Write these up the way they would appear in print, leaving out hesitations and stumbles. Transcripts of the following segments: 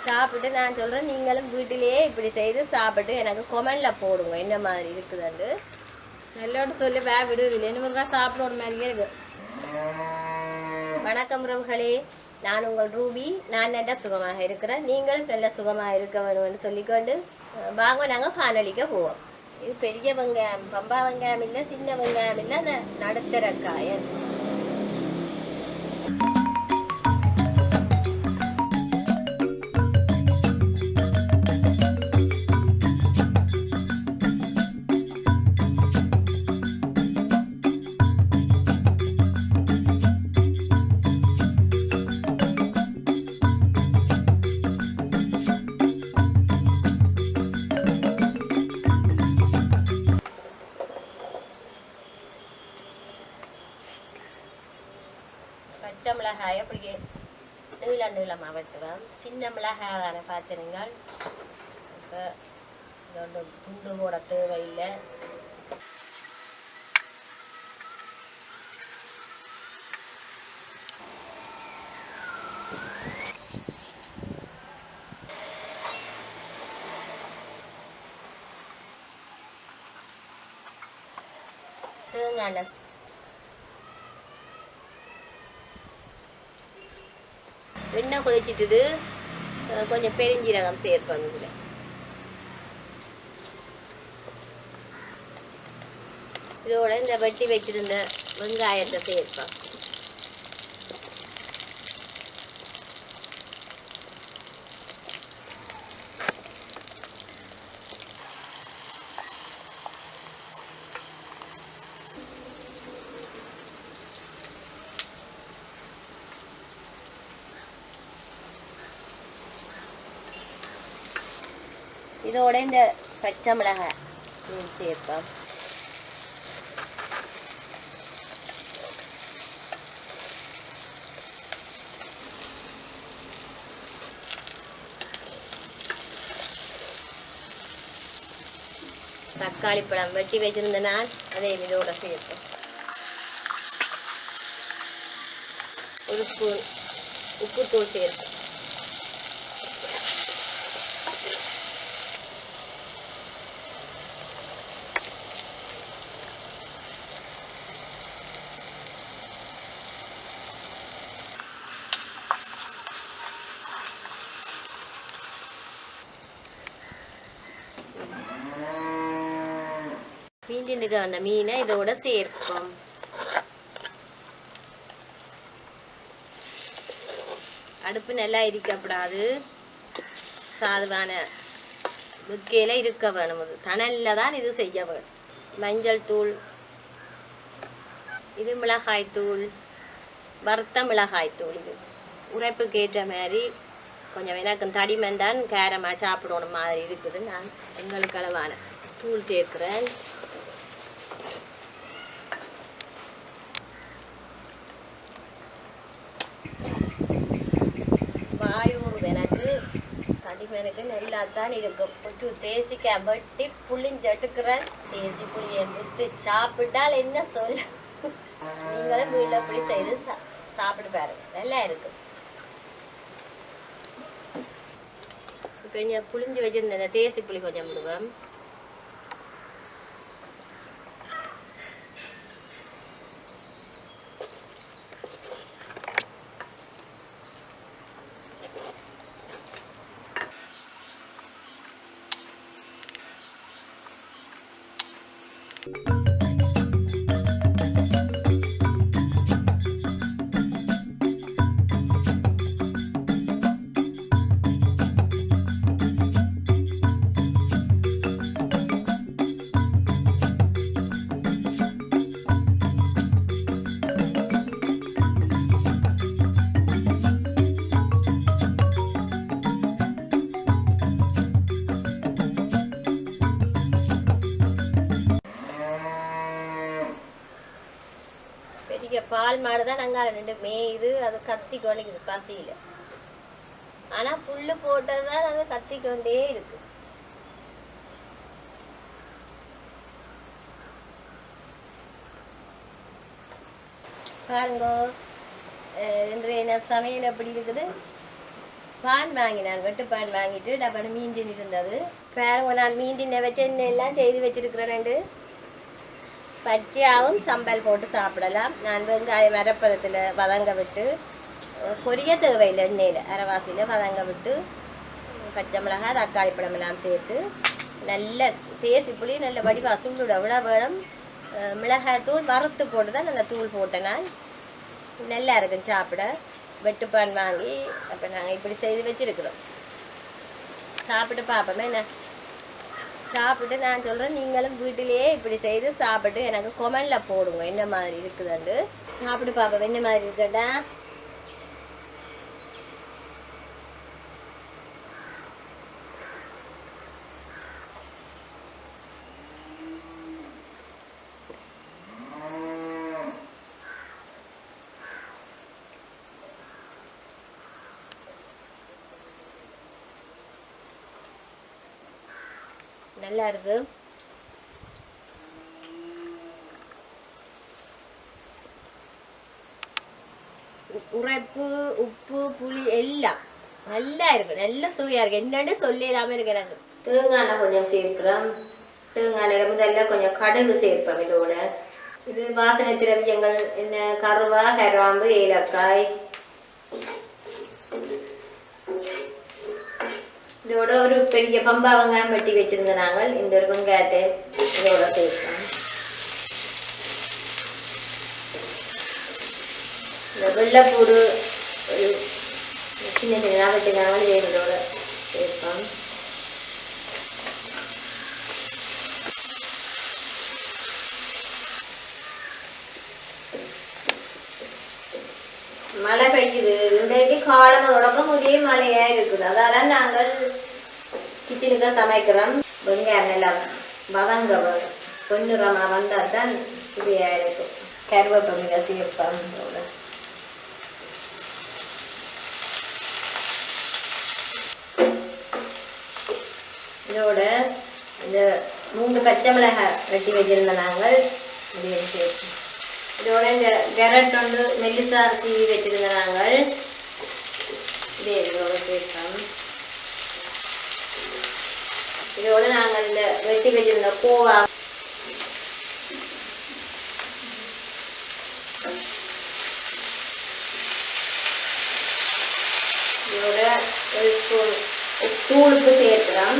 சாப்பிட்டு நான் சொல்கிறேன், நீங்களும் வீட்டிலேயே இப்படி செய்து சாப்பிட்டு எனக்கு கொமெண்டில் போடுங்க என்ன மாதிரி இருக்குதுண்டு. நல்லோடு சொல்லி விடுவில்லை என்ன சாப்பிட மாதிரியே இருக்கு. வணக்கம் உறவுகளே, நான் உங்கள் ரூபி. நான் நல்ல சுகமாக இருக்கிறேன், நீங்களும் நல்ல சுகமாக இருக்க வேணும்னு சொல்லிக்கொண்டு வாங்க நாங்கள் காணொலிக்க போவோம். இது பெரிய வெங்காயம், பம்பா வெங்காயம் இல்லை, சின்ன வெங்காயம் இல்லை, நடுத்தர காயம். பச்சை மிளகாயை அப்படி நீளமாக வெட்டுவேன். சின்ன மிளகாய் தானே பார்த்துருங்கள். இப்போ இதோட துண்டு போட தேவையில்லை. தேங்காய் எண்ணெய் கொதிச்சிட்டுது. கொஞ்சம் பெருஞ்சீரகம் சேர்ப்பேன். இதில் இதோட இந்த வெட்டி வச்சிருந்த வெங்காயத்தை சேர்ப்பேன். இதோட இந்த பச்சை மிளகாய் சேர்ப்போம். தக்காளி பழம் வெட்டி வச்சிருந்த நான் அதே இதோட சேர்ப்போம். ஒரு ஸ்பூன் உப்புத்தூள் சேர்ப்போம். மீண்டினுக்கு அந்த மீனை இதோட சேர்ப்போம். அடுப்பு நல்லா இருக்கக்கூடாது, சாதுவான முக்கையில் இருக்க வேணும். இது தணலில் தான் இது செய்ய வேணும். மஞ்சள் தூள், இது மிளகாய் தூள், வறுத்த மிளகாய் தூள். இது உரைப்புக்கு ஏற்ற மாதிரி கொஞ்சம் எனக்கு தடிமன் தான் கேரமாக சாப்பிடணும் மாதிரி இருக்குது. நான் எங்களுக்கு அளவான தூள் சேர்க்கிறேன். வாயூர் எனக்கு தடிமனுக்கு நல்லாத்தான் இருக்கும். புட்டு தேசிக்காய் வெட்டி புளிஞ்சு எடுக்கிறேன். தேசி புளியை விட்டு சாப்பிட்டால் என்ன சொல்ல. நீங்களும் வீட்டில் இப்படி செய்து சாப்பிட்டு பாருங்க, நல்லா இருக்கும். இப்போ கொஞ்சம் புளிஞ்சு வச்சிருந்தேன், தேசி புளி கொஞ்சம் விடுவேன். பால் மாடு தான் நாங்கள் ரெண்டு மேயுது. அது கத்தி கொலைக்குது பசியில். ஆனால் புல் போட்டது தான் அது கத்தி கொண்டே இருக்கு. பாருங்க இன்றைய சமையல் எப்படி இருக்குது. பான் வாங்கினான், வெட்டு பான் வாங்கிட்டு டப்பான மீன் இருந்தது. பாருங்க, நான் மீன் வச்சு எல்லாம் செய்து வச்சிருக்கிறேன். பச்சையாகவும் சம்பல் போட்டு சாப்பிடலாம். நான் வெங்காயம் மரப்பதத்தில் வதங்க விட்டு, பொரிய தேவையில்லை, எண்ணெயில் அரைவாசியில் வதங்க விட்டு, பச்சை மிளகாய் தக்காளி பழமெல்லாம் சேர்த்து நல்ல தேசி புளி நல்ல வடிவாக சுண்டுட விட வேணும். மிளகாய் தூள் வறுத்து போட்டு தான் நல்ல தூள் போட்டேன். நான் நல்லா இருக்கும் சாப்பிட. வெட்டுப்பான் வாங்கி அப்போ நாங்கள் இப்படி செய்து வச்சுருக்குறோம். சாப்பிட்டு பார்ப்போமே என்ன. சாப்பிட்டு நான் சொல்கிறேன், நீங்களும் வீட்டிலேயே இப்படி செய்து சாப்பிட்டு எனக்கு கொமெண்டில் போடுங்க என்ன மாதிரி இருக்குதுண்டு. சாப்பிட்டு பார்ப்போம் என்ன மாதிரி இருக்குடா. நல்லா இருக்கு. உரைப்பு உப்பு புளி எல்லாம் நல்லா இருக்கு, நல்ல சுவையா இருக்கு. என்னன்னு சொல்லலாம இருக்கு எனக்கு. தேங்காய் கொஞ்சம் சேர்க்கிறோம். தேங்காய் முதல்ல கொஞ்சம் கடுகு சேர்ப்போம். இதோட இது வாசனை திரவியங்கள் என்ன, கருவா கருவாம்பு ஏலக்காய். இதோட ஒரு பெரிய பம்பா வெங்காயம் வெட்டி வச்சிருந்த நாங்கள் இந்த ஒரு வெங்காயத்தை இதோட சேர்ப்போம். இந்த வெள்ளைப்பூடு ஒரு சின்ன சின்ன வெட்டி நாங்கள் இதோட சேர்ப்போம். மழை பெய்யுது. இன்றைக்கு காலம் தொடக்கம் ஒரே மழையா இருக்குது. அதால நாங்கள் கிச்சனுக்கு சமைக்கிறோம். வெங்காயம் நல்லா வதங்க பொன்னிறமா வந்தால் தான் சுவையா இருக்கும். கருவேப்பிலை சேர்ப்போம். இதோட இந்த 3 பச்சை மிளகாய் வெட்டி வச்சிருந்த நாங்கள் இதையும் சேர்ப்போம். இதோட இந்த கேரட் வந்து மெல்லிசா சீவி வச்சிருந்த நாங்கள் இதே இதோட சேர்ப்போம். இதோட நாங்கள் இந்த வெட்டி வச்சிருந்த கோவா இதோட ஒரு ஸ்பூன் தூளுக்கு சேர்க்கிறோம்.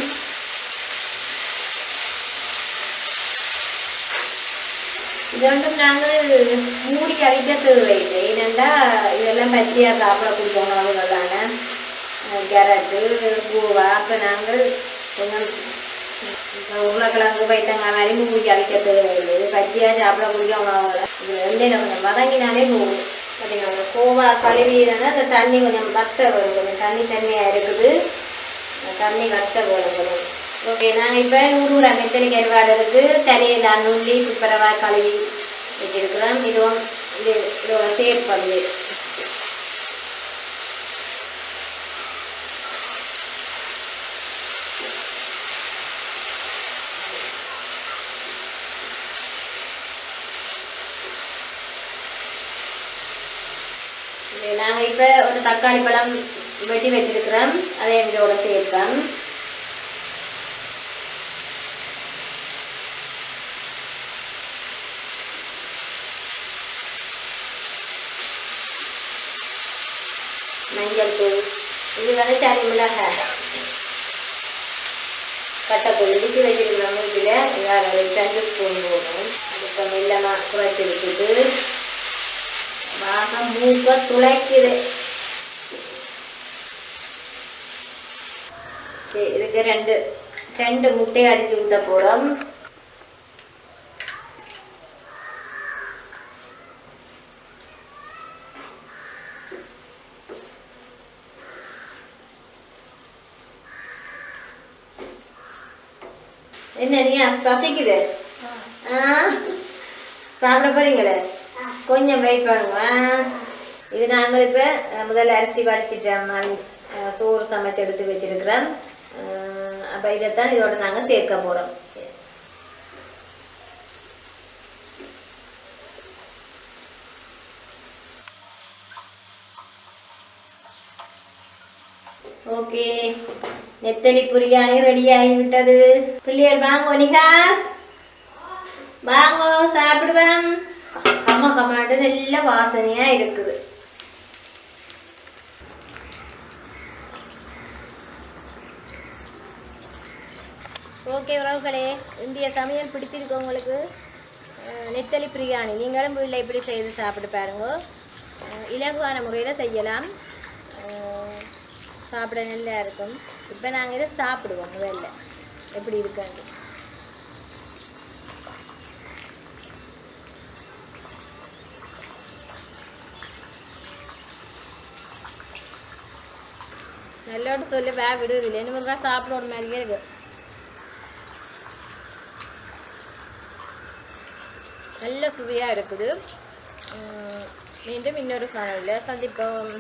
இதெல்லாம் நாங்கள் மூடி அரைக்க தேவையில்லை. ஏனென்றா இதெல்லாம் பச்சையாக சாப்பிட கொடுத்தோம் உணவுகளான கேரட்டு பூவா. அப்போ நாங்கள் கொஞ்சம் உருளைக்கிழங்கு வைத்தங்காய் மாதிரி மூடி அரைக்க தேவையில்லை. இது பச்சையாக சாப்பிட கொடுக்க உணவுகளை இது எண்ணெயில் கொஞ்சம் வதங்கினாலே போகும். பார்த்தீங்கன்னா கோவா கழுவினா அந்த தண்ணி கொஞ்சம் வத்த வரும். கொஞ்சம் தண்ணியாக இருக்குது, தண்ணி வத்த வரும். ஓகே, நாங்கள் இப்போ 100 கிராம் மெத்தனை கருவாடுறதுக்கு தலையெல்லாம் நுள்ளி துப்புரவாக கழுவி வச்சிருக்கிறோம். இதுவும் இதோட சேர்ப்பது. நாங்கள் இப்போ ஒரு தக்காளி பழம் வெட்டி வச்சிருக்கிறோம். அதை இதோட சேர்ப்போம். மஞ்சள் தூள், இது வந்து தனி மிளகாய், கட்டைப்பூ இடித்து வச்சிருக்கிறோம். வீட்டில் இதாக 2 ஸ்பூன் போடணும். அதுக்கு மெல்லமாக குறைச்சி எடுத்துட்டு வாசம் மூக்க துளைக்குது. இதுக்கு 2 முட்டையை அடித்து ஊற்ற போகிறோம். என்ன நீ பசிக்குது? சாப்பிட போறீங்களே, கொஞ்சம் வெயிட் பண்ணுங்க. இது நாங்கள் இப்போ முதல்ல அரிசி வடிச்சிட்டோம், சோறு சமைச்சு எடுத்து வச்சிருக்கிறோம். அப்போ இதைத்தான் இதோட நாங்கள் சேர்க்க போகிறோம். ஓகே, நெத்தலி பிரியாணி ரெடி ஆகிவிட்டது. பிள்ளைகள் வாங்கோ, நிகாஸ் வாங்கோ சாப்பிடுவேன். கம்மா கம்மாட்டு நல்ல வாசனையா இருக்குது. ஓகே உறவுகளே, இந்திய சமையல் பிடிச்சிருக்கு உங்களுக்கு? நெத்தலி பிரியாணி நீங்களும் வீட்டில் இப்படி செய்து சாப்பிட்டு பாருங்க. இலகுவான முறையில் செய்யலாம், சாப்பிட நல்லா இருக்கும். இப்போ நாங்கள் இதை சாப்பிடுவோம். முதல்ல எப்படி இருக்காங்க. நல்லோட்டு சொல்லி விடுவதில்லை, என்ன தான் சாப்பிடணும் மாதிரியே இருக்கு. நல்ல சுவையாக இருக்குது. மீண்டும் இன்னொரு காணொளியில் சந்திப்போம்.